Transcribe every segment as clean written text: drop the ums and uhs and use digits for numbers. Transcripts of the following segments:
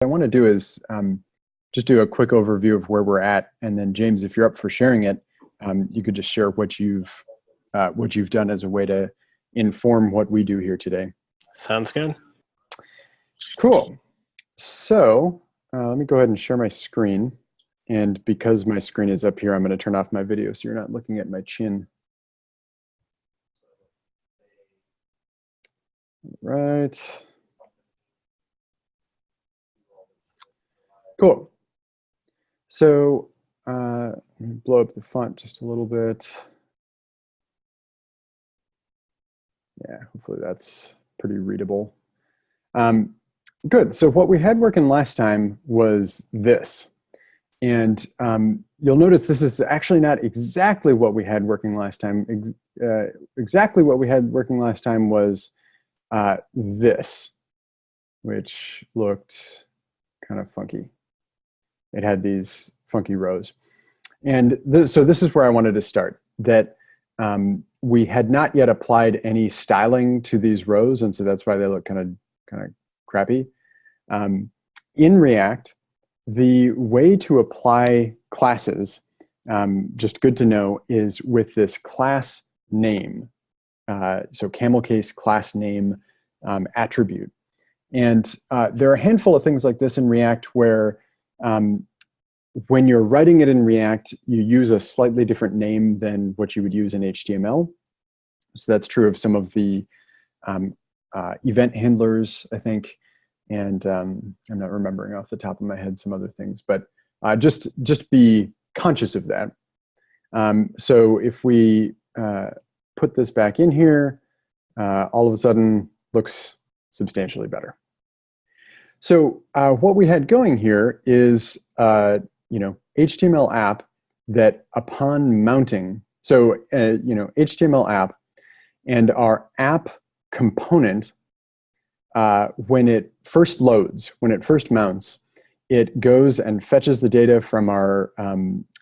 I want to do is just do a quick overview of where we're at, and then James, if you're up for sharing it, you could just share what you've done as a way to inform what we do here today. Sounds good. Cool. So let me go ahead and share my screen. And because my screen is up here, I'm going to turn off my video so you're not looking at my chin. Right. Cool. So let me blow up the font just a little bit. Yeah, hopefully that's pretty readable. Good. So what we had working last time was this. And you'll notice this is actually not exactly what we had working last time. Exactly what we had working last time was this, which looked kind of funky. It had these funky rows. And so this is where I wanted to start, that we had not yet applied any styling to these rows, and so that's why they look kind of crappy. In React, the way to apply classes, just good to know, is with this class name. So camel case class name attribute. And there are a handful of things like this in React where when you're writing it in React, you use a slightly different name than what you would use in HTML. So that's true of some of the event handlers, I think. And I'm not remembering off the top of my head some other things, but just be conscious of that. So if we put this back in here, all of a sudden looks substantially better. So what we had going here is HTML app that upon mounting, so HTML app and our app component, when it first loads, when it first mounts, it goes and fetches the data from our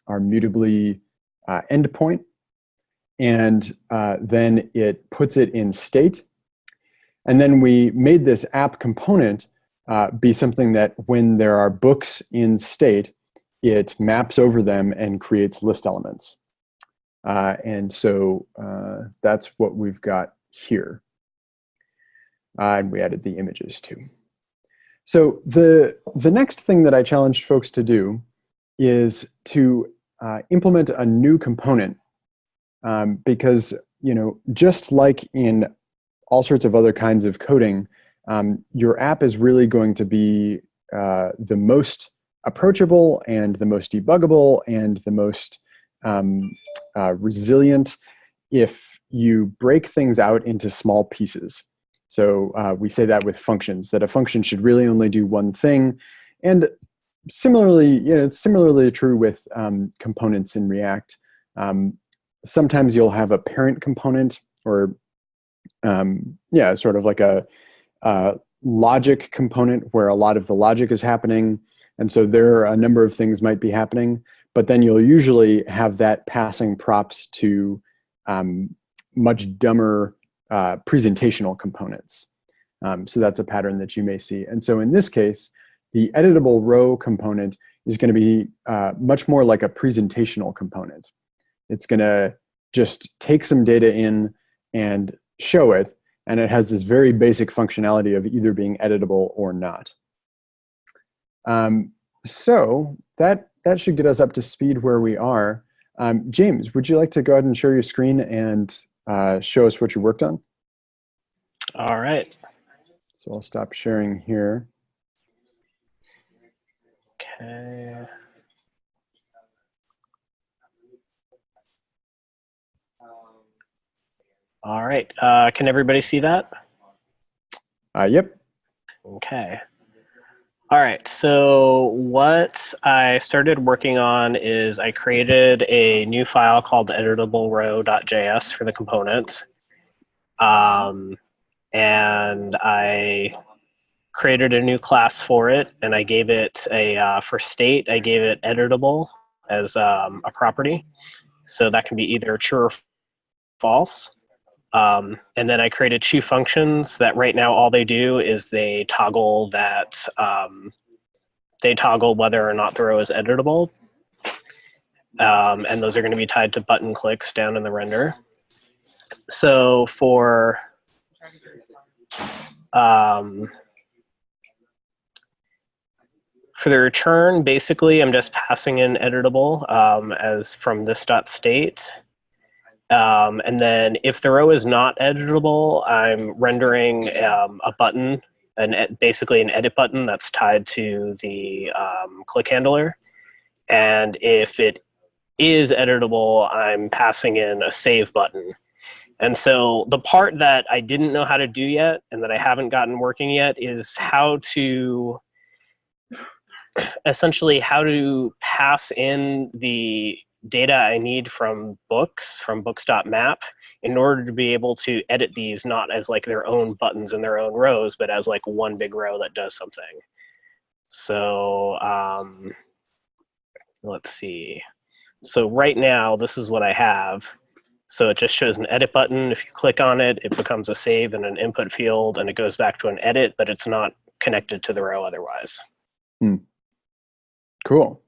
Mutably endpoint, and then it puts it in state. And then we made this app component be something that when there are books in state, it maps over them and creates list elements. And so that's what we've got here. And we added the images too. So the next thing that I challenged folks to do is to implement a new component, because just like in all sorts of other kinds of coding, your app is really going to be the most approachable and the most debuggable and the most resilient if you break things out into small pieces. So we say that with functions, that a function should really only do one thing. And similarly, it's similarly true with components in React. Sometimes you'll have a parent component, or sort of like a logic component where a lot of the logic is happening. And so there are a number of things might be happening, but then you'll usually have that passing props to much dumber presentational components. So that's a pattern that you may see. And so in this case, the editable row component is going to be much more like a presentational component. It's going to just take some data in and show it, and it has this very basic functionality of either being editable or not. So that should get us up to speed where we are. James, would you like to go ahead and share your screen and show us what you worked on? All right. So I'll stop sharing here. Okay. All right. Can everybody see that? Yep. Okay. All right. So what I started working on is I created a new file called editablerow.js for the component. And I created a new class for it, and I gave it for state, I gave it editable as a property. So that can be either true or false. And then I created two functions that right now all they do is they toggle that they toggle whether or not the row is editable. And those are going to be tied to button clicks down in the render. So for the return, basically, I'm just passing in editable as from this.state. And then if the row is not editable, I'm rendering a button, basically an edit button that's tied to the click handler. And if it is editable, I'm passing in a save button. And so the part that I didn't know how to do yet and that I haven't gotten working yet is how to essentially pass in the data I need from books.map, in order to be able to edit these not as like their own buttons in their own rows, but as like one big row that does something. So let's see. So right now, this is what I have. So it just shows an edit button. If you click on it, it becomes a save in an input field, and it goes back to an edit, but it's not connected to the row otherwise. Cool.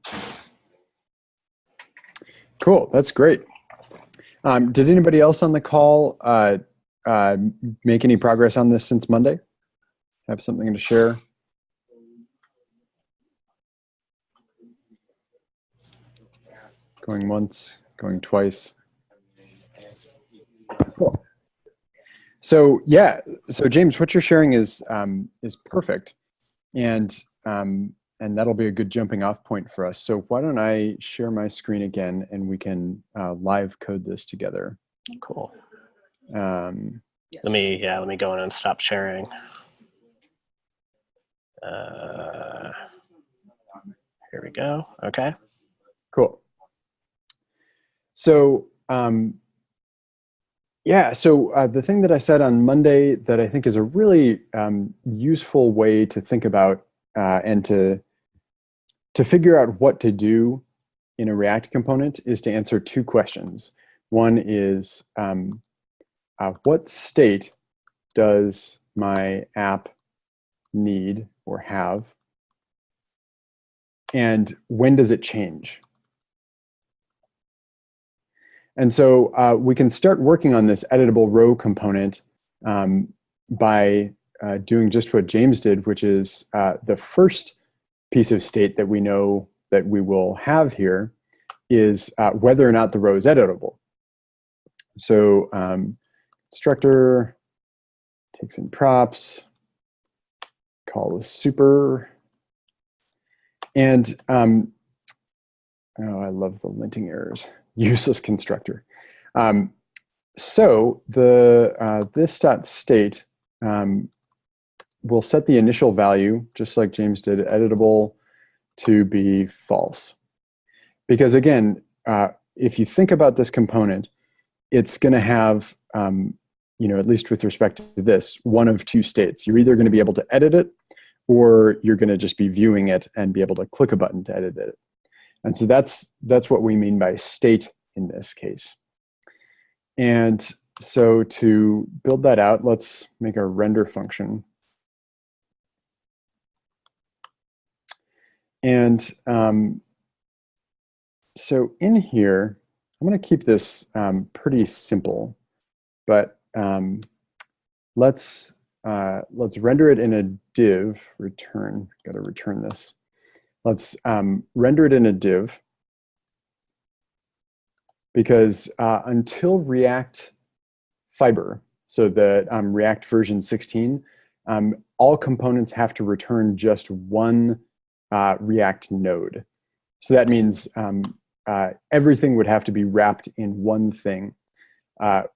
Cool, that's great. Did anybody else on the call make any progress on this since Monday? Have something to share? Going once, going twice. Cool. So yeah, so James, what you're sharing is perfect, and that'll be a good jumping off point for us. So why don't I share my screen again, and we can live code this together. Cool. Let me go in and stop sharing. Here we go. Okay. Cool. So yeah, so the thing that I said on Monday that I think is a really useful way to think about and to figure out what to do in a React component is to answer two questions. One is, what state does my app need or have? And when does it change? And so we can start working on this editable row component by doing just what James did, which is the first piece of state that we know that we will have here is whether or not the row is editable. So constructor takes in props, call is super, and oh, I love the linting errors. Useless constructor. So the this.state will set the initial value, just like James did, editable, to be false. Because again, if you think about this component, it's going to have, at least with respect to this, one of two states. You're either going to be able to edit it, or you're going to just be viewing it and be able to click a button to edit it. And so that's what we mean by state in this case. And so to build that out, let's make a render function. And so in here, I'm going to keep this pretty simple, but let's render it in a div return. Got to return this. Let's render it in a div, because until React Fiber, so the React version 16, all components have to return just one React node. So that means everything would have to be wrapped in one thing.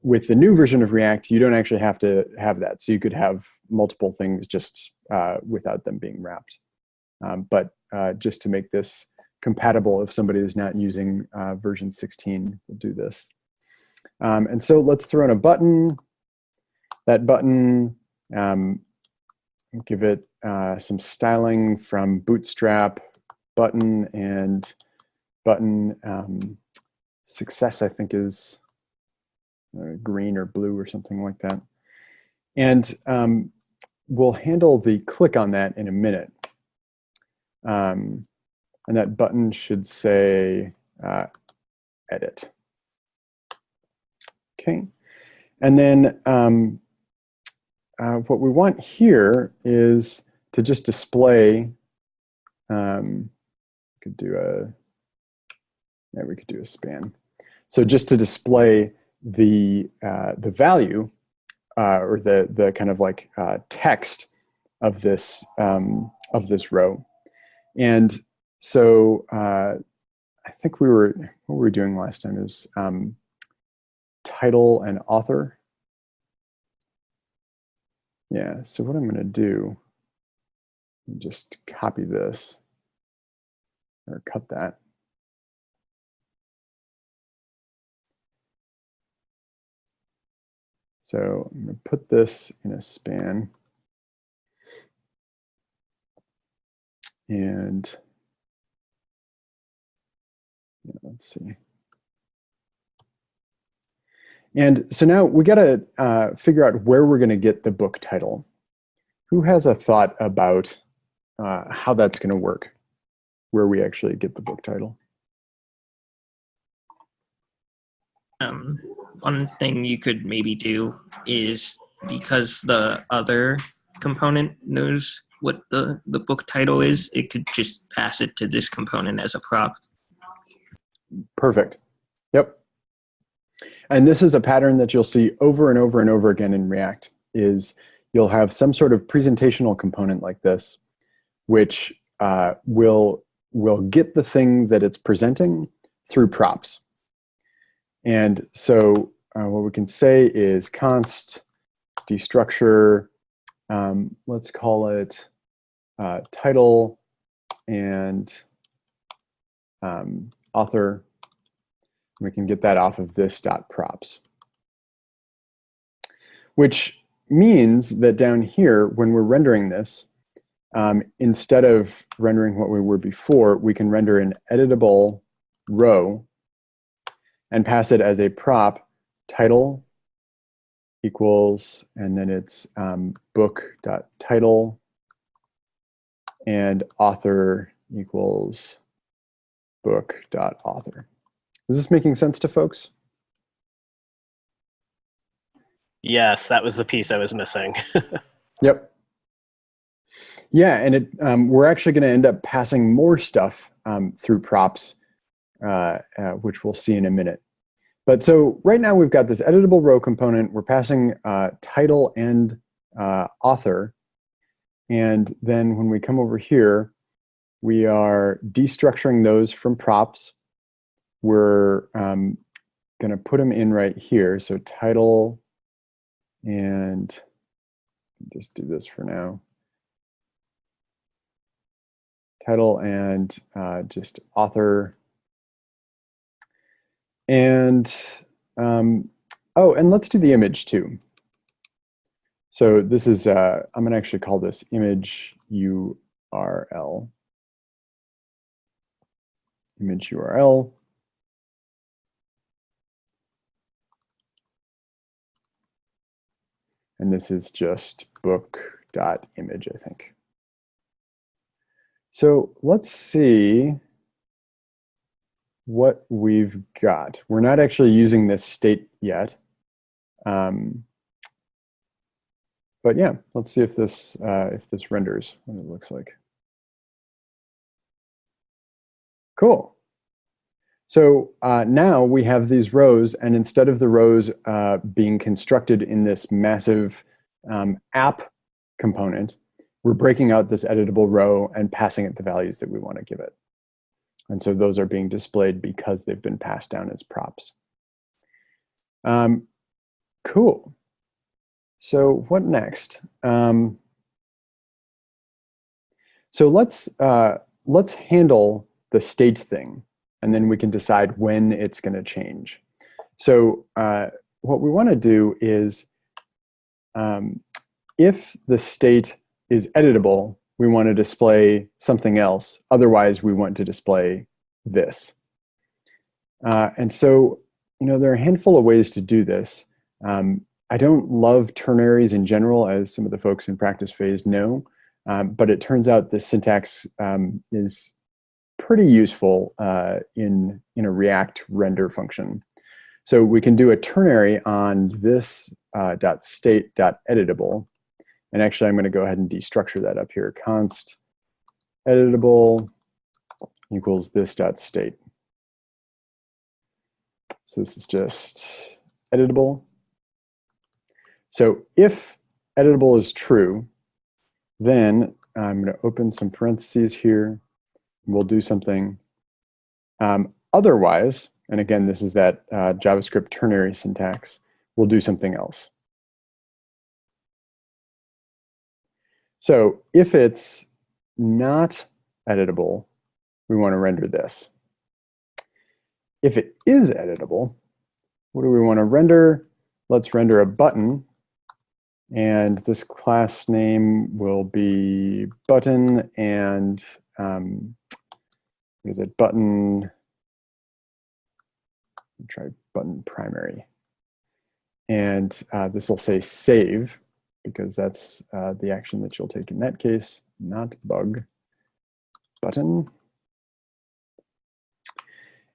With the new version of React, you don't actually have to have that. So you could have multiple things just without them being wrapped. But just to make this compatible, if somebody is not using version 16, we'll do this. And so let's throw in a button. That button, give it some styling from Bootstrap, button, and button success, I think, is green or blue or something like that. And we'll handle the click on that in a minute. And that button should say edit. Okay. And then what we want here is to just display, we could do a span. So just to display the value or the kind of like text of this row. And so I think what were we doing last time? It was title and author. Yeah, so what I'm going to do, just copy this or cut that. So I'm going to put this in a span. And let's see. And so now we got to figure out where we're going to get the book title. Who has a thought about how that's going to work, where we actually get the book title? One thing you could maybe do is, because the other component knows what the book title is, it could just pass it to this component as a prop. Perfect. Yep. And this is a pattern that you'll see over and over and over again in React, is you'll have some sort of presentational component like this, which will get the thing that it's presenting through props. And so what we can say is const destructure, let's call it title and author. We can get that off of this dot props, which means that down here, when we're rendering this, instead of rendering what we were before, we can render an editable row and pass it as a prop, title equals, and then it's book.title, and author equals book.author. Is this making sense to folks? Yes, that was the piece I was missing. Yep. Yeah, and we're actually going to end up passing more stuff through props, which we'll see in a minute. But so right now we've got this editable row component. We're passing title and author. And then when we come over here, we are destructuring those from props. We're going to put them in right here. So title and just do this for now. Title and just author. And oh, and let's do the image too. So this is, I'm going to actually call this image URL. Image URL. And this is just book.image, I think. So let's see what we've got. We're not actually using this state yet. But yeah, let's see if this renders what it looks like. Cool. So now we have these rows, and instead of the rows being constructed in this massive app component, we're breaking out this editable row and passing it the values that we want to give it. And so those are being displayed because they've been passed down as props. Cool. So what next? So let's handle the state thing, and then we can decide when it's going to change. So what we want to do is, if the state is editable, we want to display something else. Otherwise, we want to display this. And so, there are a handful of ways to do this. I don't love ternaries in general, as some of the folks in practice phase know. but it turns out this syntax is pretty useful in a React render function. So we can do a ternary on this .state.editable. And actually, I'm going to go ahead and destructure that up here. Const editable equals this .state. So this is just editable. So if editable is true, then I'm going to open some parentheses here. We'll do something. Otherwise, and again, this is that JavaScript ternary syntax, we'll do something else. So if it's not editable, we want to render this. If it is editable, what do we want to render? Let's render a button. And this class name will be button and what is it? Button. Try button primary. And this will say save, because that's the action that you'll take in that case, not bug. Button.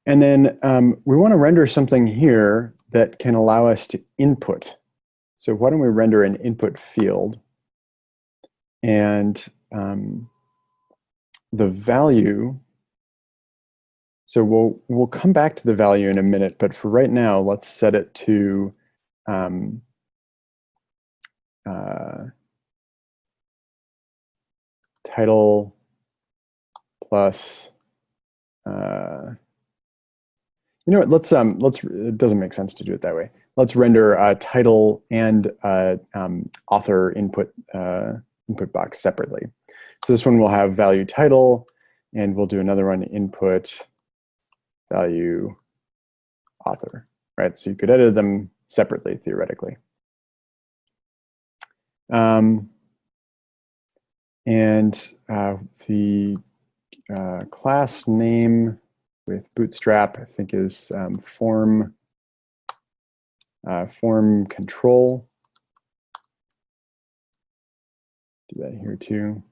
And then we want to render something here that can allow us to input. So why don't we render an input field? And the value, so we'll come back to the value in a minute, but for right now, let's set it to title plus you know what, let's it doesn't make sense to do it that way. Let's render a title and author input box separately. So this one will have value title, and we'll do another one input value author, right? So you could edit them separately theoretically. And the class name with Bootstrap, I think, is form control. Do that here too.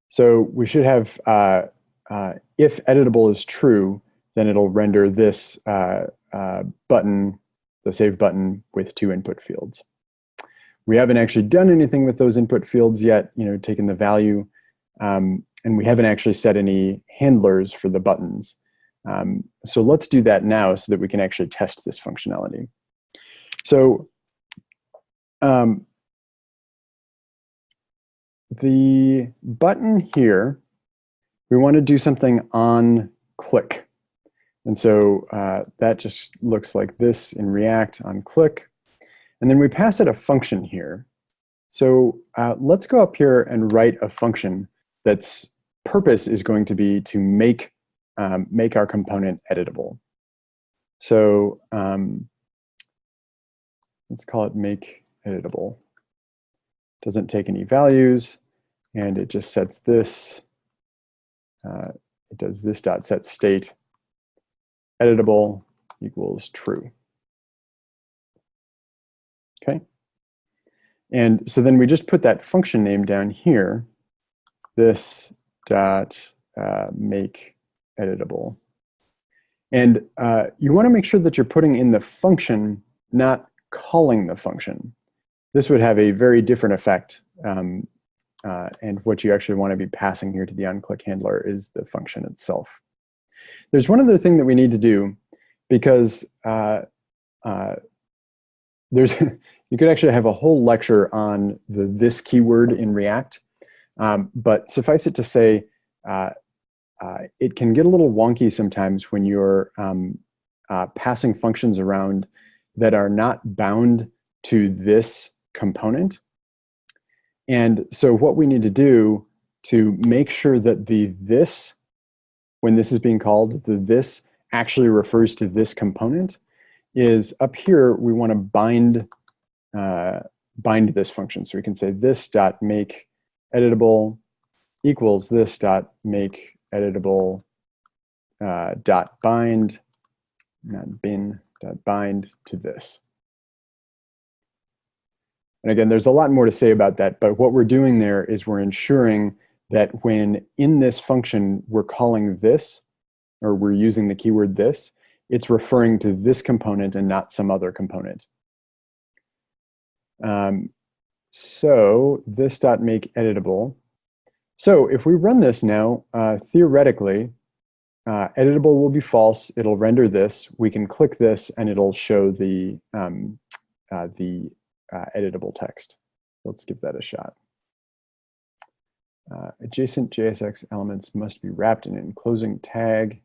So we should have, if editable is true, then it'll render this button, the save button, with 2 input fields. We haven't actually done anything with those input fields yet, taken the value, and we haven't actually set any handlers for the buttons. So let's do that now so that we can actually test this functionality. So the button here, we want to do something on click. And so that just looks like this in React on click. And then we pass it a function here. So let's go up here and write a function that's purpose is going to be to make our component editable. So let's call it make editable. Doesn't take any values, and it just sets this. It does this dot set state editable equals true. Okay. And so then we just put that function name down here, this dot make editable. And you want to make sure that you're putting in the function, not calling the function. This would have a very different effect. And what you actually want to be passing here to the onClick handler is the function itself. There's one other thing that we need to do, because you could actually have a whole lecture on the this keyword in React, but suffice it to say, it can get a little wonky sometimes when you're passing functions around that are not bound to this component. And so what we need to do to make sure that the this, when this is being called, the this actually refers to this component, is up here we want to bind this function. So we can say this dot make editable equals this dot make editable dot bind, not bin dot bind to this. And again, there's a lot more to say about that, but what we're doing there is we're ensuring that when in this function we're calling this, or we're using the keyword this, it's referring to this component and not some other component. So this dot make editable. So if we run this now, theoretically, editable will be false. It'll render this. We can click this, and it'll show the editable text. Let's give that a shot. Adjacent JSX elements must be wrapped in an enclosing tag.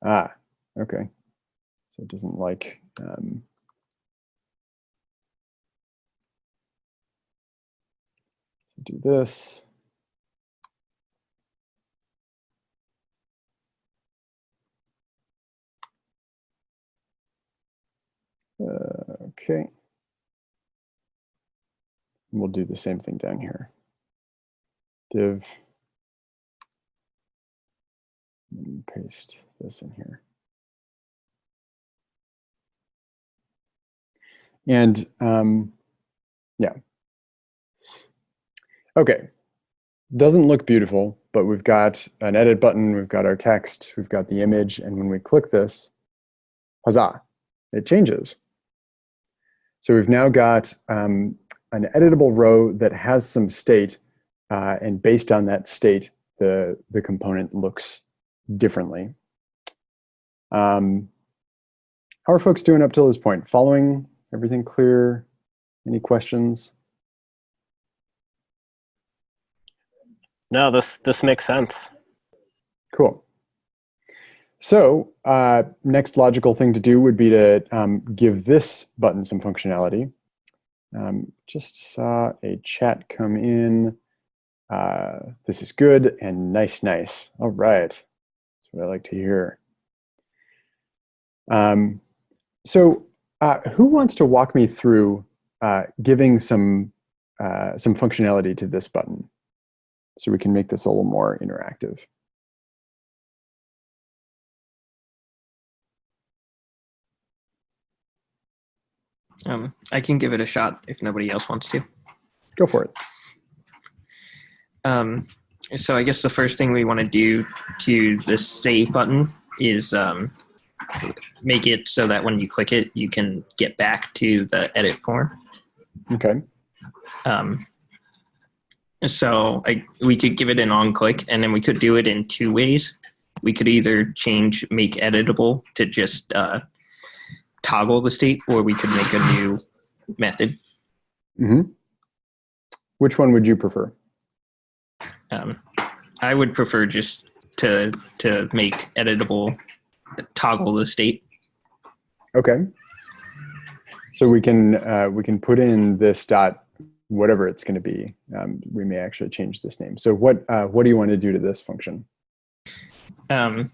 Okay. So it doesn't like do this. Okay. We'll do the same thing down here. Div. And paste this in here. And yeah. Okay. Doesn't look beautiful, but we've got an edit button, we've got our text, we've got the image, and when we click this, huzzah, it changes. So we've now got an editable row that has some state, and based on that state, the component looks differently. How are folks doing up till this point? Following? Everything clear? Any questions? No, this makes sense. Cool. So next logical thing to do would be to give this button some functionality. Just saw a chat come in. This is good and nice, nice. All right. That's what I like to hear. So who wants to walk me through giving some functionality to this button so we can make this a little more interactive? I can give it a shot if nobody else wants to. Go for it. So I guess the first thing we want to do to the save button is make it so that when you click it, you can get back to the edit form. Okay. So we could give it an on-click, and then we could do it in two ways. We could either change make editable to just toggle the state, or we could make a new method. Mm-hmm. Which one would you prefer? I would prefer just to make editable toggle the state. Okay. So we can put in this dot whatever it's going to be. We may actually change this name. So what do you want to do to this function? I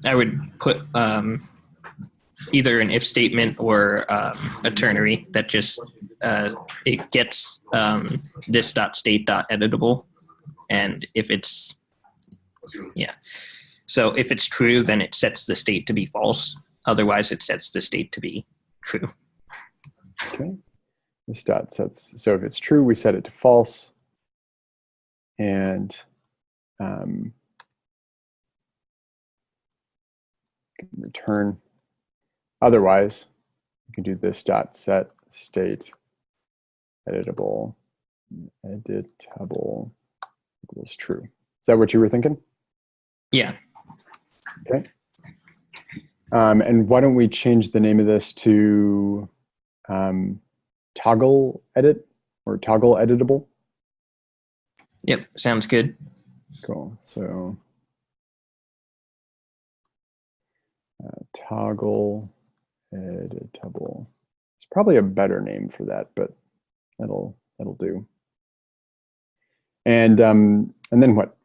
would put either an if statement or a ternary that just it gets this dot state dot editable, and if it's so if it's true, then it sets the state to be false. Otherwise, it sets the state to be true. Okay. This dot sets. So if it's true, we set it to false, and return. Otherwise, you can do this dot set state editable equals true. Is that what you were thinking? Yeah. Okay. And why don't we change the name of this to toggle edit or toggle editable? Yep. Sounds good. Cool. So toggle editable. It's probably a better name for that, but that'll do. And then what?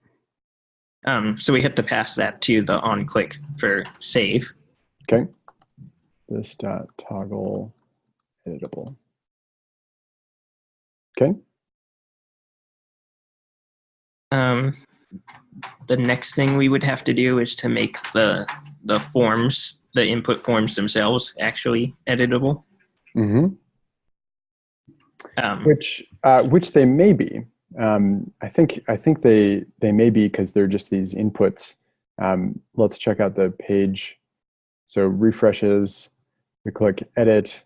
So we have to pass that to the on-click for save. Okay. This dot toggle editable. Okay. the next thing we would have to do is to make the forms, the input forms themselves, actually editable. Mm-hmm. Um, Which they may be. I think they may be because they're just these inputs. Let's check out the page. So refreshes. We click edit,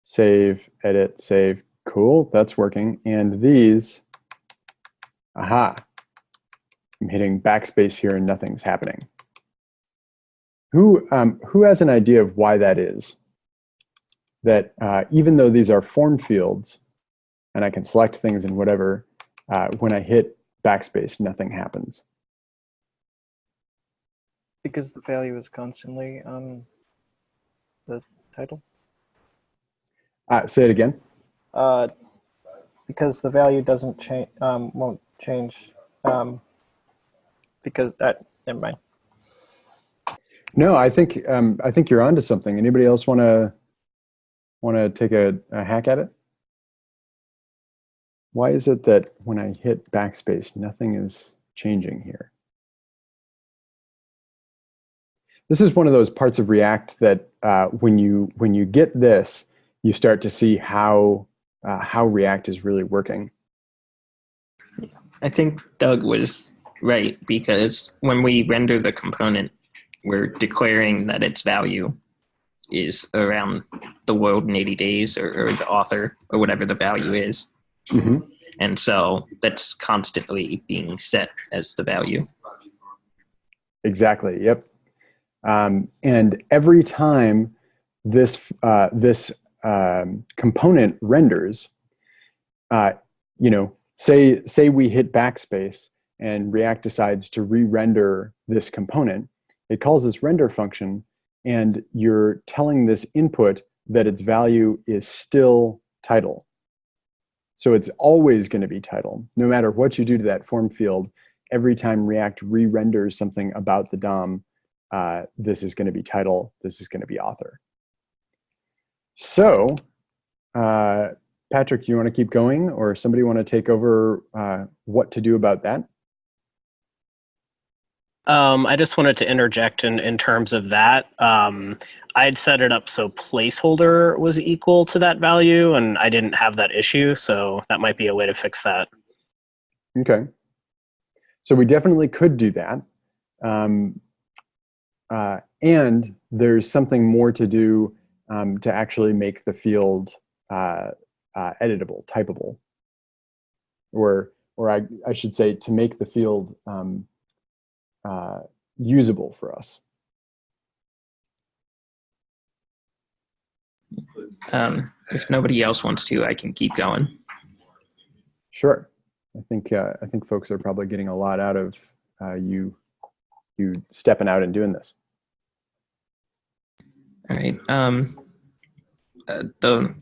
save, edit, save. Cool, that's working. And these, aha, I'm hitting backspace here and nothing's happening. Who has an idea of why that is? That even though these are form fields, and I can select things and whatever, when I hit backspace, nothing happens. Because the value is constantly on the title. Say it again. Because the value doesn't change, won't change. Because that, never mind. No, I think you're onto something. Anybody else want to take a hack at it? Why is it that when I hit backspace, nothing is changing here? This is one of those parts of React that when you get this, you start to see how React is really working. I think Doug was right, because when we render the component, we're declaring that its value is around the world in 80 days, or the author, or whatever the value is. Mm-hmm. And so that's constantly being set as the value. Exactly. Yep. And every time this component renders, say we hit backspace and React decides to re-render this component, it calls this render function, and you're telling this input that its value is still title. So it's always going to be title, no matter what you do to that form field. Every time React re-renders something about the DOM, this is going to be title, this is going to be author. So, Patrick, you want to keep going, or somebody want to take over what to do about that? I just wanted to interject in terms of that. I'd set it up so placeholder was equal to that value, and I didn't have that issue, so that might be a way to fix that. Okay. So we definitely could do that. And there's something more to do to actually make the field editable, typable. Or I should say, to make the field usable for us. If nobody else wants to, I can keep going. Sure. I think folks are probably getting a lot out of you stepping out and doing this. All right.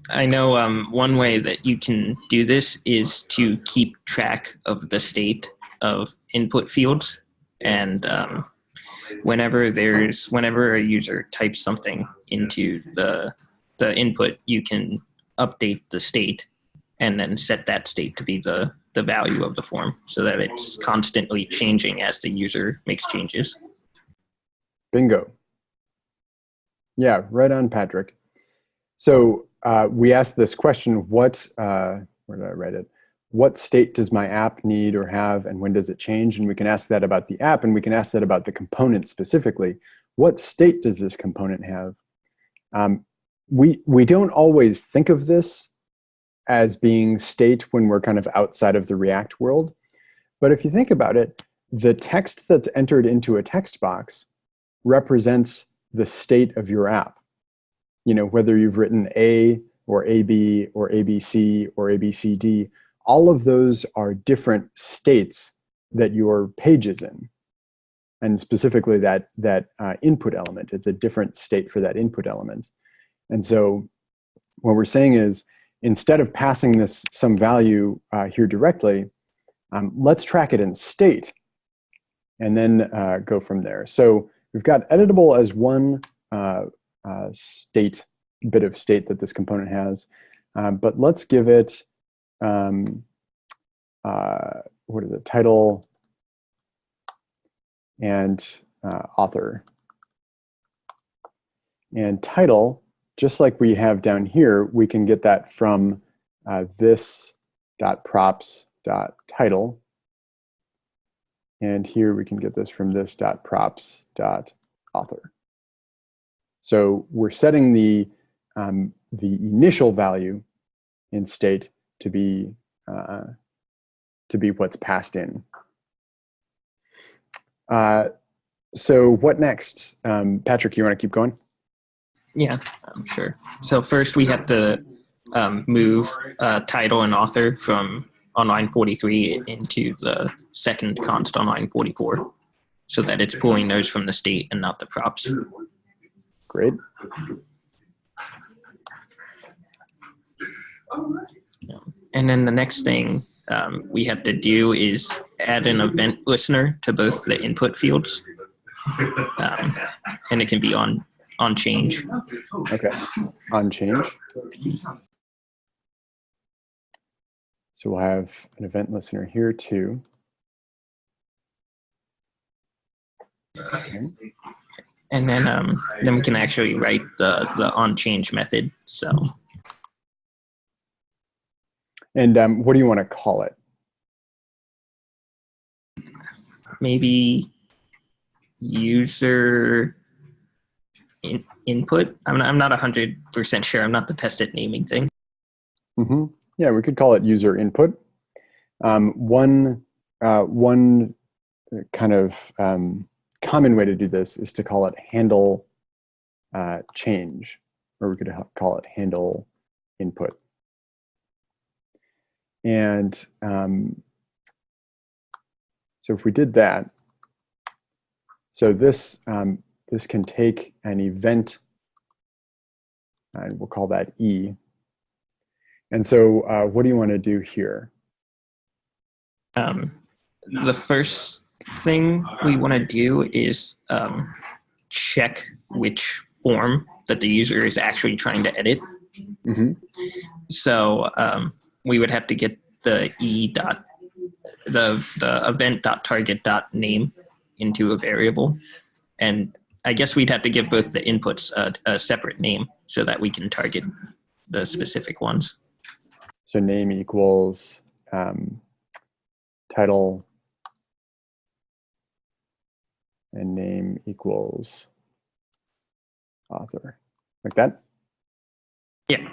I know one way that you can do this is to keep track of the state of input fields, and whenever a user types something into the input, you can update the state and then set that state to be the value of the form, so that it's constantly changing as the user makes changes. Bingo. Yeah, right on, Patrick. So we asked this question, where did I write it? What state does my app need or have, and when does it change? And we can ask that about the app, and we can ask that about the component specifically. What state does this component have? We don't always think of this as being state when we're kind of outside of the React world. But if you think about it, the text that's entered into a text box represents the state of your app. Whether you've written A or AB or ABC or ABCD, all of those are different states that your page is in. And specifically that input element, it's a different state for that input element. And so what we're saying is, instead of passing this some value here directly, let's track it in state and then go from there. So we've got editable as one bit of state that this component has, but let's give it, what is it, title and author. And title, just like we have down here, we can get that from this.props.title. And here we can get this from this.props.author. So we're setting the initial value in state to be what's passed in. So what next? Patrick, you want to keep going? Yeah, I'm sure. So first we have to move title and author from on line 43 into the second const on line 44 so that it's pulling those from the state and not the props. Great. And then the next thing we have to do is add an event listener to both the input fields. And it can be on change. Okay, on change. So we'll have an event listener here too. Okay. And then we can actually write the on change method. So. And what do you want to call it? Maybe user input. I'm not 100% sure. I'm not the best at naming things. Mm-hmm. Yeah, we could call it user input. One kind of common way to do this is to call it handle change, or we could call it handle input. And so if we did that, so this this can take an event, and we'll call that E. And so what do you want to do here? The first thing we want to do is check which form that the user is actually trying to edit. Mm-hmm. So we would have to get the the event.target.name into a variable. And I guess we'd have to give both the inputs a separate name so that we can target the specific ones. So name equals title, and name equals author, like that? Yeah,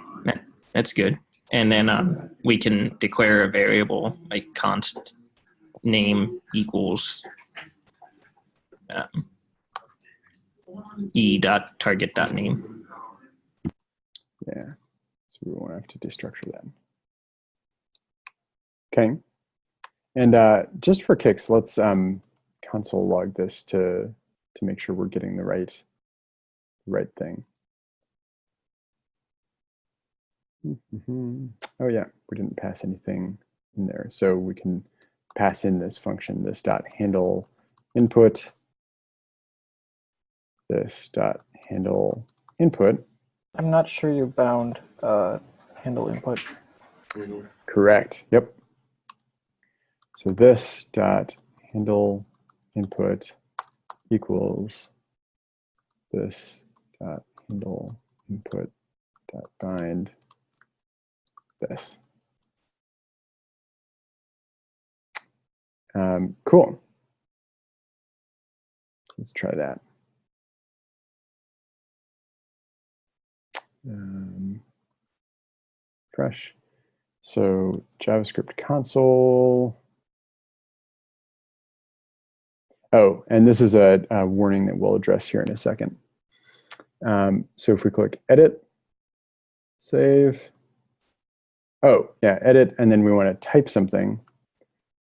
that's good. And then we can declare a variable like const name equals e.target.name. Yeah, so we won't have to destructure that. Okay, and just for kicks, let's console log this to make sure we're getting the right thing. Mm-hmm. Oh yeah, we didn't pass anything in there, so we can pass in this function, this dot handle input, this dot handle input. I'm not sure you bound handle input. Correct. Yep. So this dot handle input equals this dot handle input dot bind this. Cool. Let's try that. Fresh. So JavaScript console. Oh, and this is a warning that we'll address here in a second. So if we click edit, save. Oh, yeah, edit, and then we want to type something.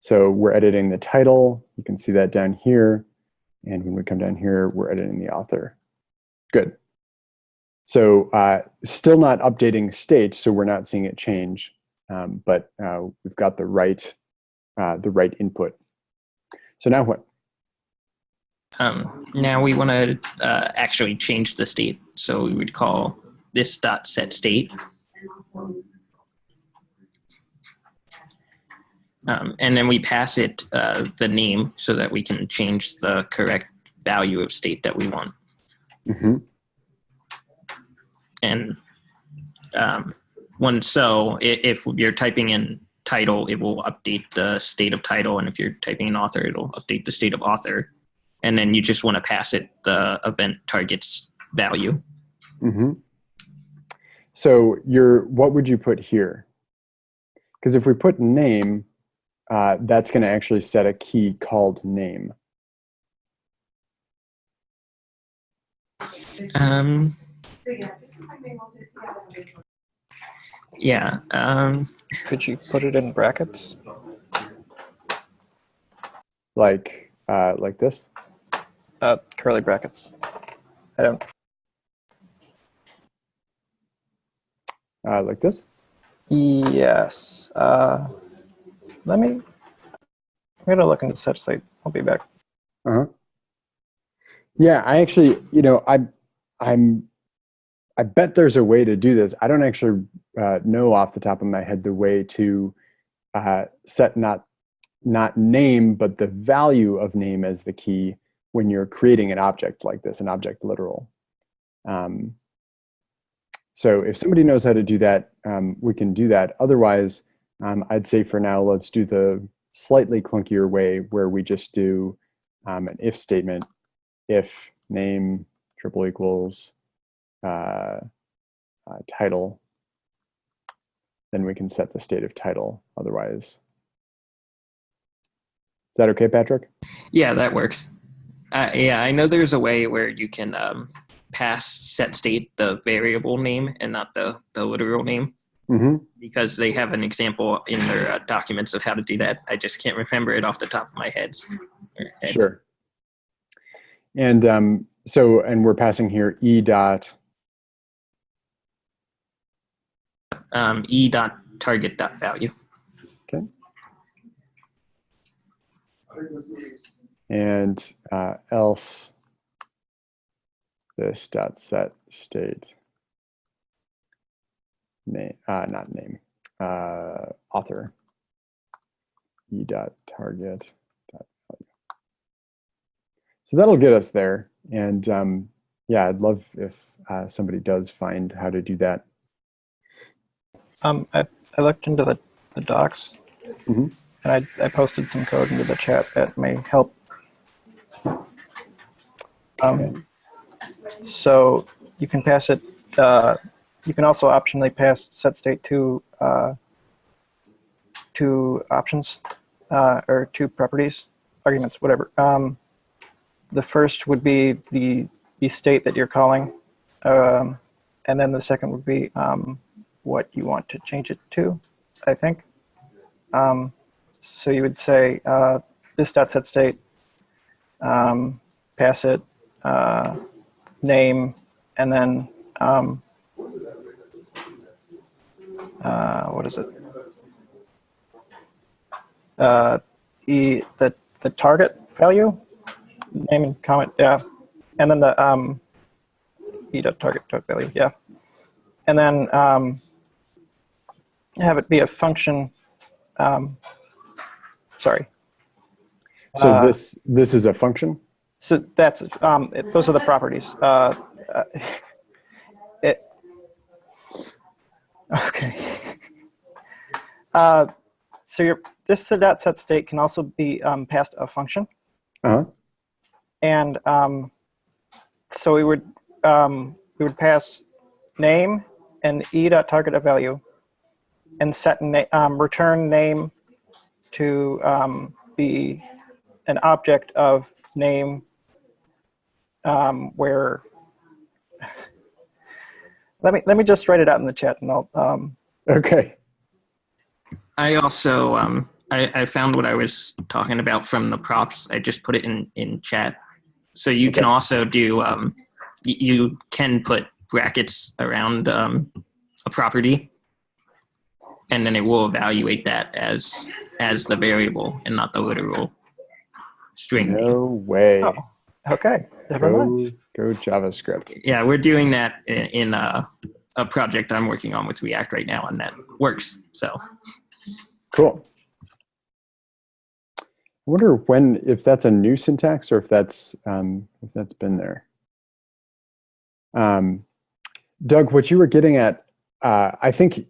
So we're editing the title. You can see that down here. And when we come down here, we're editing the author. Good. So still not updating state, so we're not seeing it change, but we've got the right input. So now what? Now we want to actually change the state. So we would call this dot set state. And then we pass it the name so that we can change the correct value of state that we want. Mm-hmm. And if you're typing in title, it will update the state of title. And if you're typing in author, it'll update the state of author. And then you just want to pass it the event target's value. Mm-hmm. So what would you put here? Because if we put name, that's going to actually set a key called name. Yeah. Could you put it in brackets? Like this? Curly brackets. I don't. Like this? Yes. I'm gonna look into such site. I'll be back. Uh-huh. Yeah, I actually, I bet there's a way to do this. I don't actually know off the top of my head the way to set not name, but the value of name as the key when you're creating an object like this, an object literal. So if somebody knows how to do that, we can do that. Otherwise, I'd say for now, let's do the slightly clunkier way where we just do an if statement, if name triple equals title, then we can set the state of title otherwise. Is that okay, Patrick? Yeah, that works. Yeah, I know there's a way where you can pass set state the variable name and not the literal name. Mm-hmm. Because they have an example in their documents of how to do that. I just can't remember it off the top of my head. Sure. And and we're passing here e dot target dot value. Okay. And else this dot set state name, not name, author e dot target dot value. So that'll get us there. And yeah, I'd love if somebody does find how to do that. I looked into the docs, Mm-hmm. and I posted some code into the chat that may help. So you can pass it. You can also optionally pass set state to options or two properties, arguments, whatever. The first would be the state that you're calling, and then the second would be what you want to change it to, I think. So you would say this dot set state, pass it name, and then what is it? The target value, name and comment, yeah, and then the target value, yeah, and then have it be a function. Sorry. So this is a function? So that's those are the properties. Okay. So this dot set state can also be passed a function. Uh-huh. And so we would pass name and e.target of value, and set return name to be an object of name where. Let me just write it out in the chat, and I'll. Okay. I also I found what I was talking about from the props. I just put it in chat. So you can also do you can put brackets around a property, and then it will evaluate that as the variable and not the literal string. No way. Oh, okay. Never mind. Go JavaScript. Yeah, we're doing that in a project I'm working on with React right now, and that works. So cool. wonder if that's a new syntax or if that's been there. Doug, what you were getting at, I think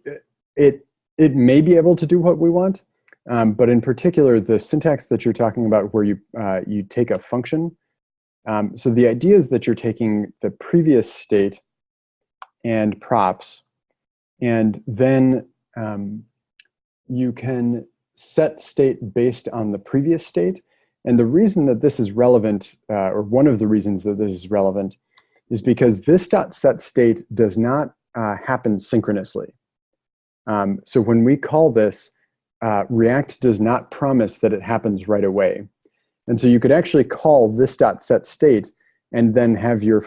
it may be able to do what we want, but in particular, the syntax that you're talking about where you take a function. So the idea is that you're taking the previous state and props, and then you can set state based on the previous state. And the reason that this is relevant, or one of the reasons that this is relevant, is because this .set state does not happen synchronously. So when we call this, React does not promise that it happens right away. And so you could actually call this .set state and then have your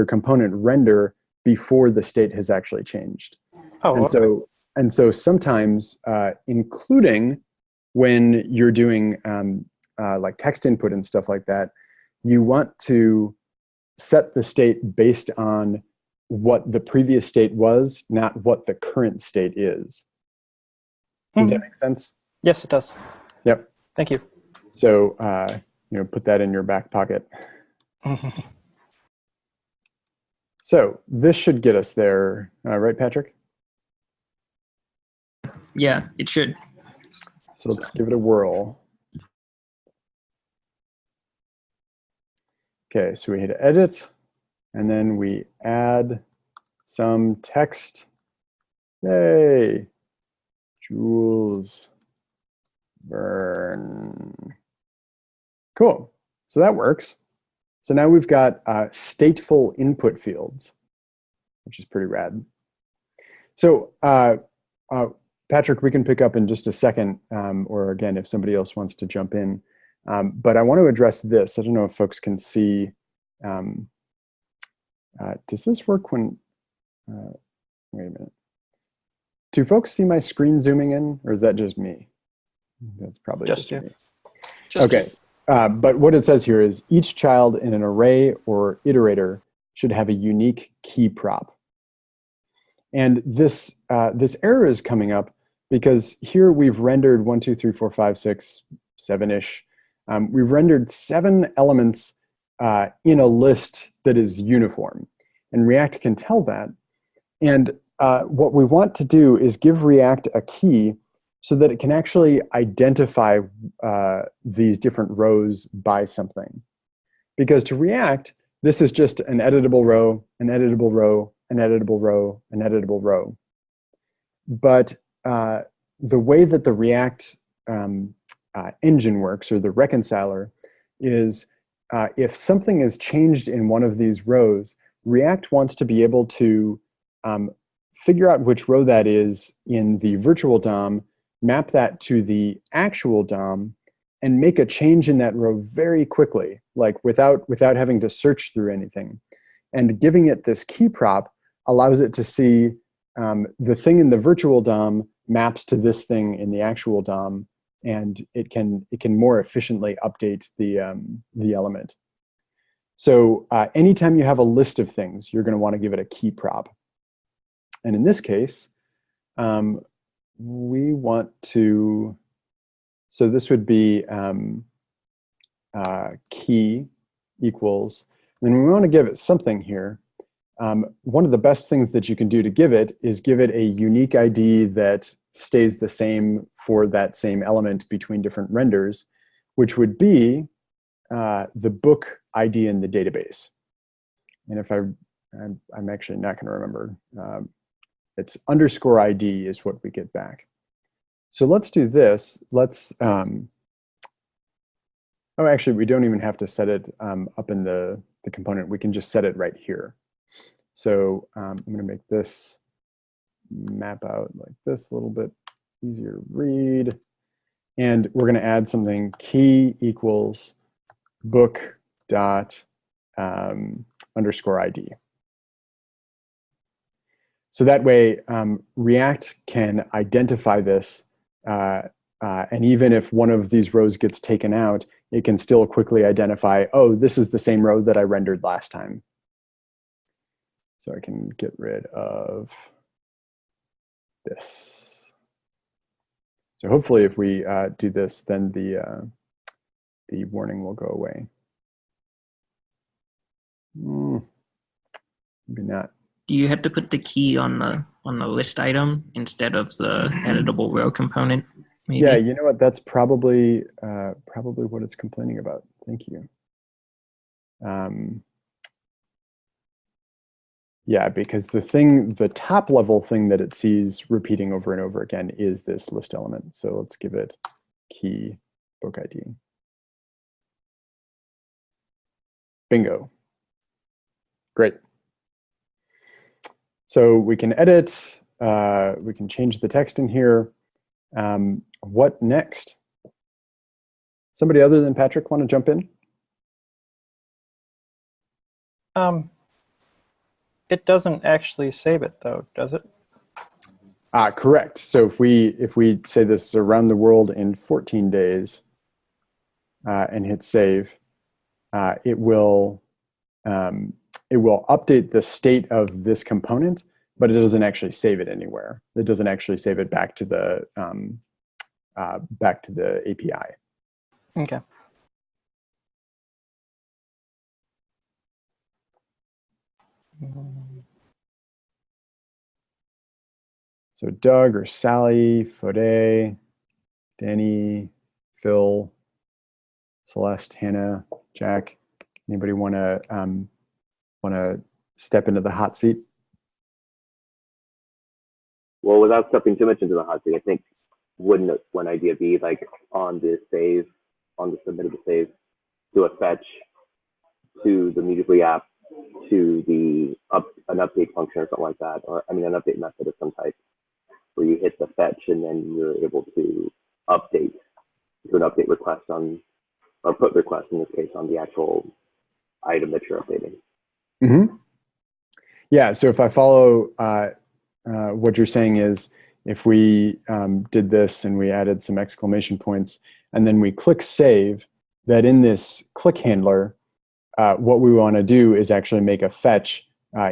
component render before the state has actually changed. Oh, okay. And so sometimes, including when you're doing like text input and stuff like that, you want to set the state based on what the previous state was, not what the current state is. Does that make sense? Yes, it does. Yep. Thank you. So, put that in your back pocket. So this should get us there, right, Patrick? Yeah, it should. So let's give it a whirl. Okay, so we hit edit, and then we add some text. Yay! Jules Verne. Cool. So that works. So now we've got stateful input fields, which is pretty rad. So Patrick, we can pick up in just a second, or again, if somebody else wants to jump in. But I want to address this. I don't know if folks can see. Does this work when, wait a minute. Do folks see my screen zooming in, or is that just me? That's probably just me. Okay. But what it says here is each child in an array or iterator should have a unique key prop. And this error is coming up because here we've rendered 1, 2, 3, 4, 5, 6, 7-ish. We've rendered 7 elements in a list that is uniform. And React can tell that. And what we want to do is give React a key so that it can actually identify these different rows by something. Because to React, this is just an editable row, an editable row, an editable row, an editable row. But the way that the React engine works, or the reconciler, is if something is changed in one of these rows, React wants to be able to figure out which row that is in the virtual DOM, map that to the actual DOM, and make a change in that row very quickly, like without having to search through anything. And giving it this key prop allows it to see the thing in the virtual DOM maps to this thing in the actual DOM, and it can more efficiently update the element. So anytime you have a list of things, you're going to want to give it a key prop. And in this case, we want to, so this would be key equals, and we want to give it something here. One of the best things that you can do to give it is give it a unique ID that stays the same for that same element between different renders, which would be the book ID in the database. And if I'm actually not going to remember. It's _ID is what we get back. So let's do this. Let's, oh, actually, we don't even have to set it up in the component. We can just set it right here. So I'm going to make this map out like this, a little bit easier to read. And we're going to add something key equals book dot _ID. So that way, React can identify this, and even if one of these rows gets taken out, it can still quickly identify, oh, this is the same row that I rendered last time. So I can get rid of this. So hopefully if we do this, then the warning will go away. Maybe not. Do you have to put the key on the list item instead of the editable row component? Maybe? Yeah, you know what? That's probably probably what it's complaining about. Thank you. Yeah, because the top level thing that it sees repeating over and over again is this list element. So let's give it key book ID. Bingo. Great. So we can edit, we can change the text in here. What next? Somebody other than Patrick want to jump in? It doesn't actually save it though, does it? Correct. So if we say this is around the world in 14 days and hit save, it will update the state of this component, but it doesn't actually save it anywhere. It doesn't actually save it back to the API. Okay. So Doug or Sally, Fode, Danny, Phil, Celeste, Hannah, Jack, anybody want to step into the hot seat? Well, without stepping too much into the hot seat, I think wouldn't one idea be like on the save, on the submittable save, do a fetch to the Mutably app to the an update function or something like that, or I mean an update method of some type, where you hit the fetch and then you're able to update, do an update request on, or put request in this case on the actual item that you're updating. Mm-hmm. Yeah, so if I follow what you're saying is, if we did this and we added some exclamation points and then we click save, that in this click handler, what we want to do is actually make a fetch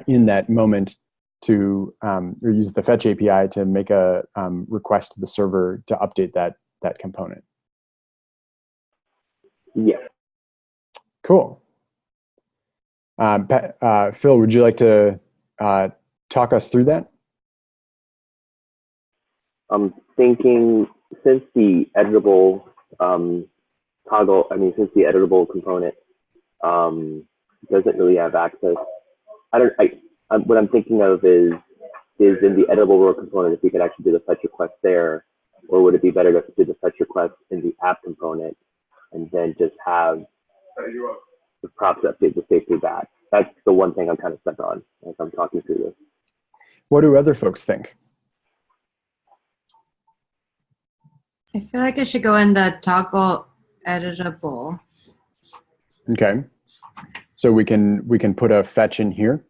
in that moment to or use the fetch API to make a request to the server to update that component. Yeah. Cool. Phil, would you like to talk us through that? I'm thinking since the editable toggle, I mean, since the editable component doesn't really have access, what I'm thinking of is in the editable row component, if we could actually do the fetch request there, or would it be better to do the fetch request in the app component and then just have the props update the safety back? That's the one thing I'm kind of stuck on as I'm talking through this. What do other folks think? I feel like it should go in the toggle editable. Okay. So we can put a fetch in here.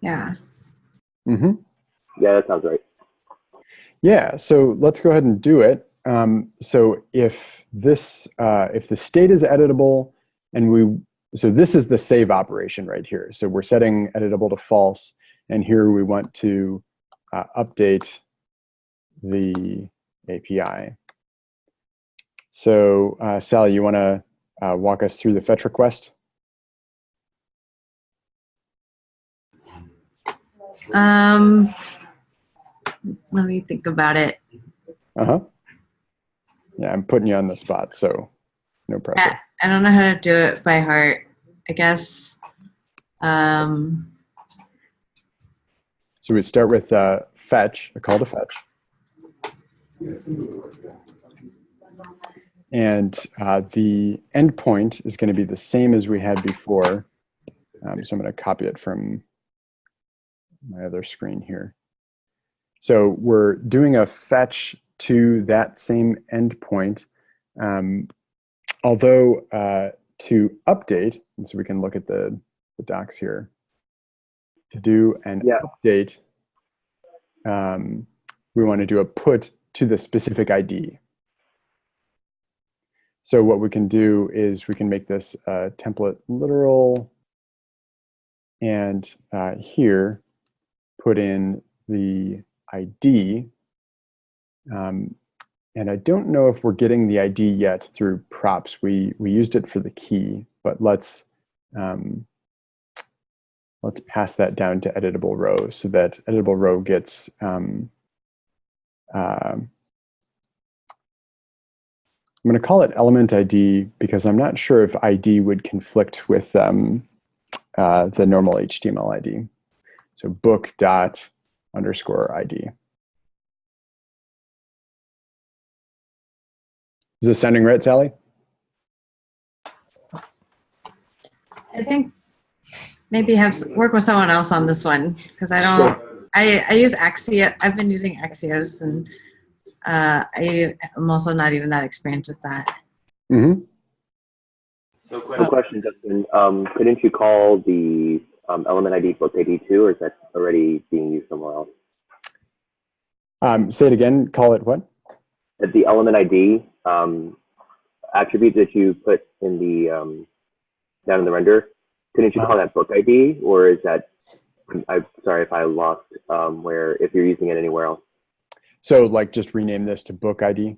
Yeah. Mm-hmm. Yeah, that sounds right. Yeah, so let's go ahead and do it. So if this, if the state is editable, and so this is the save operation right here. So we're setting editable to false, and here we want to update the API. So Sally, you want to walk us through the fetch request? Let me think about it. Uh-huh. Yeah, I'm putting you on the spot, so no pressure. I don't know how to do it by heart. I guess. So we start with fetch, a call to fetch. And the endpoint is going to be the same as we had before. So I'm going to copy it from my other screen here. So we're doing a fetch to that same endpoint. Although to update, and so we can look at the docs here, to do an update, we want to do a put to the specific ID. So what we can do is we can make this template literal, and here put in the ID, and I don't know if we're getting the ID yet through props. We used it for the key, but let's pass that down to editable row so that editable row gets I'm going to call it element ID because I'm not sure if ID would conflict with the normal HTML ID. So book dot underscore ID. Is this sounding right, Sally? I think maybe work with someone else on this one because I don't. I use Axios. I've been using Axios, and I am also not even that experienced with that. Mm-hmm. So, quick question, Justin. Couldn't you call the element ID book ID too, or is that already being used somewhere else? Say it again. Call it what? The element ID attribute that you put in the down in the render. Couldn't you call that book ID, or is that? I'm sorry if I lost where if you're using it anywhere else. So like just rename this to book ID?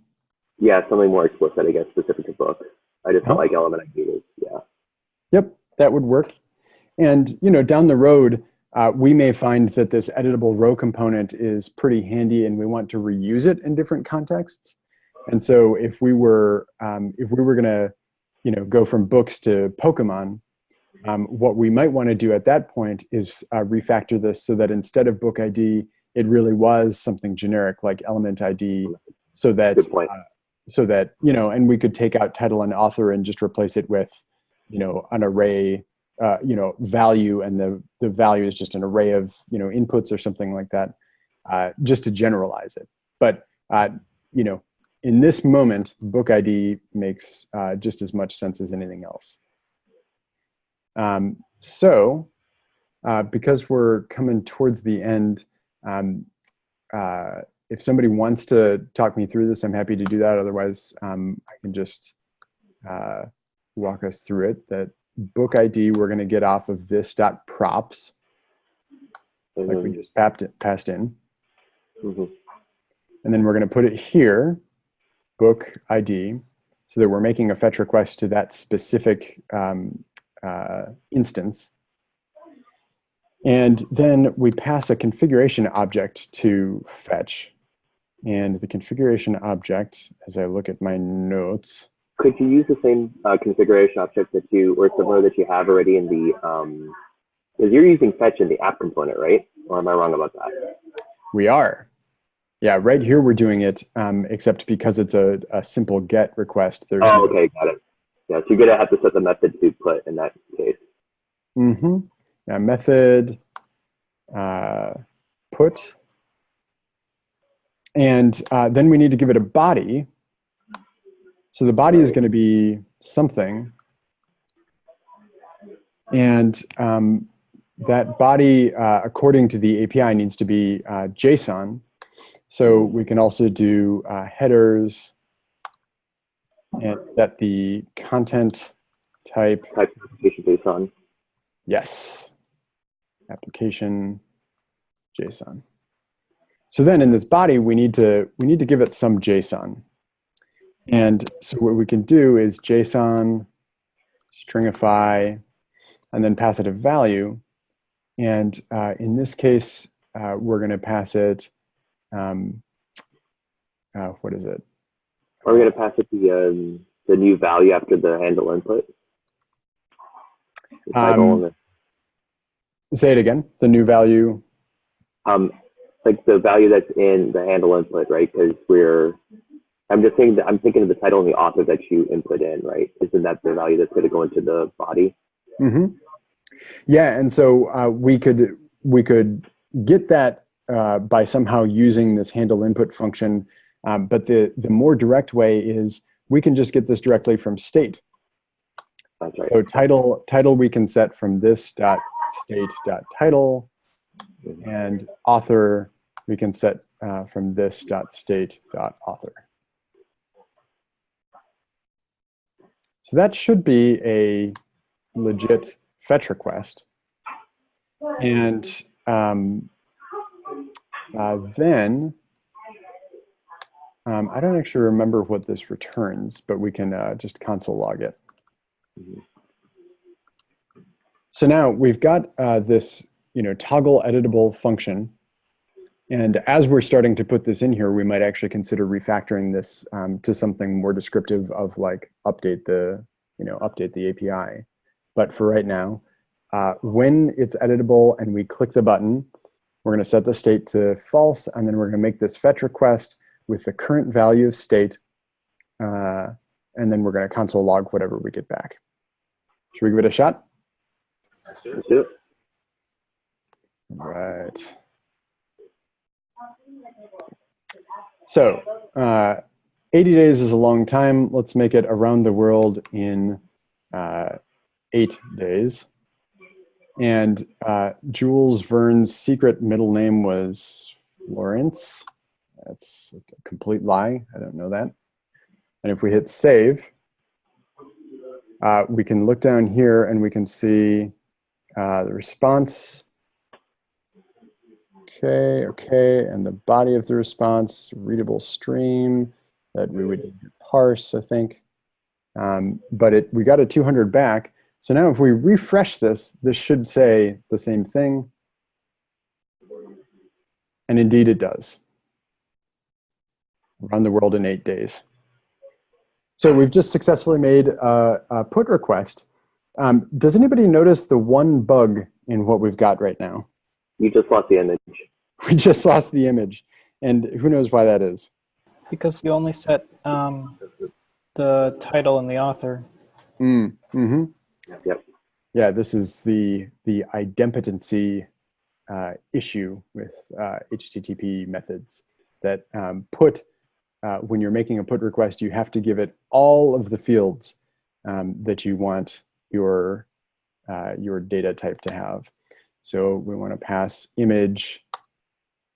Yeah, something more explicit, I guess, specific to book. I just felt like element ID is, yeah. Yep, that would work. And down the road, we may find that this editable row component is pretty handy and we want to reuse it in different contexts. And so if we were gonna go from books to Pokemon, what we might want to do at that point is refactor this so that instead of book ID, it really was something generic like element ID, so that and we could take out title and author and just replace it with an array value, and the value is just an array of inputs or something like that, just to generalize it. But in this moment, book ID makes just as much sense as anything else. Because we're coming towards the end, if somebody wants to talk me through this, I'm happy to do that. Otherwise, I can just walk us through it. That book ID we're going to get off of this dot props, like we just passed in. Mm-hmm. And then we're going to put it here, book ID, so that we're making a fetch request to that specific instance. And then we pass a configuration object to fetch. And the configuration object, as I look at my notes. Could you use the same configuration object that or similar that you have already in the, because you're using fetch in the app component, right? Or am I wrong about that? We are. Yeah, right here we're doing it, except because it's a simple get request. There's okay, got it. Yeah, so you're gonna have to set the method to put in that case. Mm-hmm. Yeah, method put. And then we need to give it a body. So the body is going to be something. And that body, according to the API, needs to be JSON. So we can also do headers and set the content type. Type application JSON. Yes. Application JSON. So then in this body, we need to give it some JSON. And so what we can do is JSON stringify and then pass it a value. And in this case, we're going to pass it, what is it? Are we going to pass it the new value after the handle input? Say it again, the new value. Like the value that's in the handle input, right? Because I'm just saying that I'm thinking of the title and the author that you input in, right? Isn't that the value that's going to go into the body? Mm-hmm. Yeah, and so we could get that by somehow using this handle input function, but the more direct way is we can just get this directly from state. That's right. So title we can set from this dot state dot title, and author we can set from this dot state dot author. So that should be a legit fetch request. And then I don't actually remember what this returns, but we can just console log it. So now we've got this, toggle editable function. And as we're starting to put this in here, we might actually consider refactoring this to something more descriptive of like update the API. But for right now, when it's editable and we click the button, we're going to set the state to false, and then we're going to make this fetch request with the current value of state, and then we're going to console log whatever we get back. Should we give it a shot? Let's do it. All right. So 80 days is a long time. Let's make it around the world in 8 days. And Jules Verne's secret middle name was Lawrence. That's a complete lie. I don't know that. And if we hit save, we can look down here and we can see the response. Okay, and the body of the response, readable stream that we would need to parse, I think. But we got a 200 back. So now if we refresh this, this should say the same thing. And indeed it does. Around the world in 8 days. So we've just successfully made a put request. Does anybody notice the one bug in what we've got right now? You just lost the image. We just lost the image. And who knows why that is? Because you only set the title and the author. Mm-hmm. Yep. Yeah, this is the idempotency issue with HTTP methods that when you're making a put request, you have to give it all of the fields that you want your data type to have. So we want to pass image,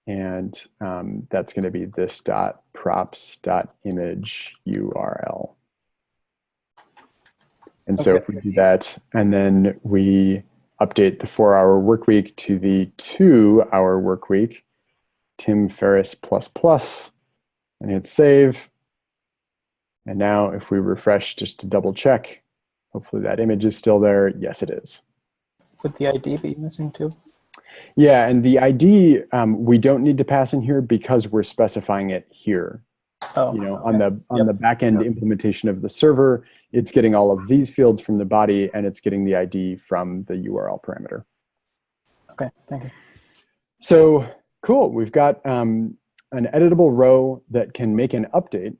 and that's going to be this .props.image URL. And so if we do that, and then we update the 4-hour work week to the 2-hour work week, Tim Ferriss ++, and hit save. And now if we refresh just to double check, hopefully that image is still there. Yes, it is. Would the ID be missing too? Yeah, and the ID we don't need to pass in here because we're specifying it here. Oh, On the back-end implementation of the server, it's getting all of these fields from the body, and it's getting the ID from the URL parameter. Okay, thank you. So cool, we've got an editable row that can make an update.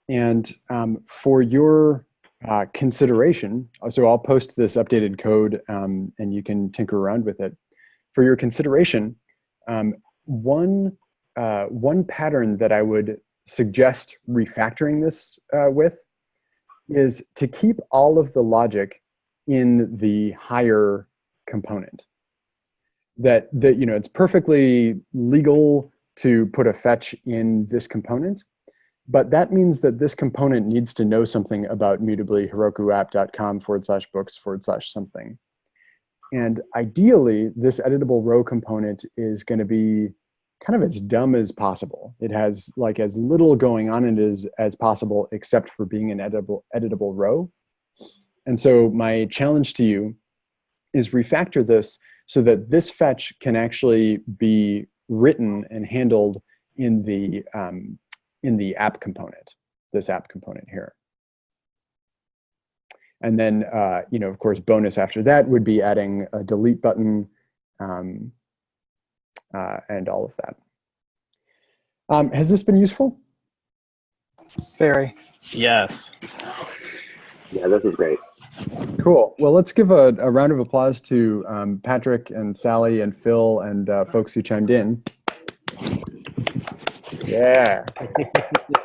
And for your consideration, so I'll post this updated code and you can tinker around with it. For your consideration, one pattern that I would suggest refactoring this with is to keep all of the logic in the higher component. That it's perfectly legal to put a fetch in this component, but that means that this component needs to know something about Mutably herokuapp.com/books/something. And ideally, this editable row component is going to be kind of as dumb as possible. It has like as little going on in it as possible, except for being an editable row. And so my challenge to you is refactor this so that this fetch can actually be written and handled in the app component, this app component here. And then, of course, bonus after that would be adding a delete button and all of that. Has this been useful? Very. Yes. Yeah, this is great. Cool. Well, let's give a round of applause to Patrick and Sally and Phil and folks who chimed in. Yeah.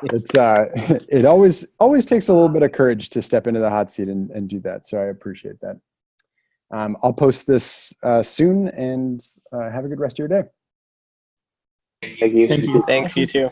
It always takes a little bit of courage to step into the hot seat and do that. So I appreciate that. I'll post this soon, and have a good rest of your day. Thank you. Thank you. Thanks, you too.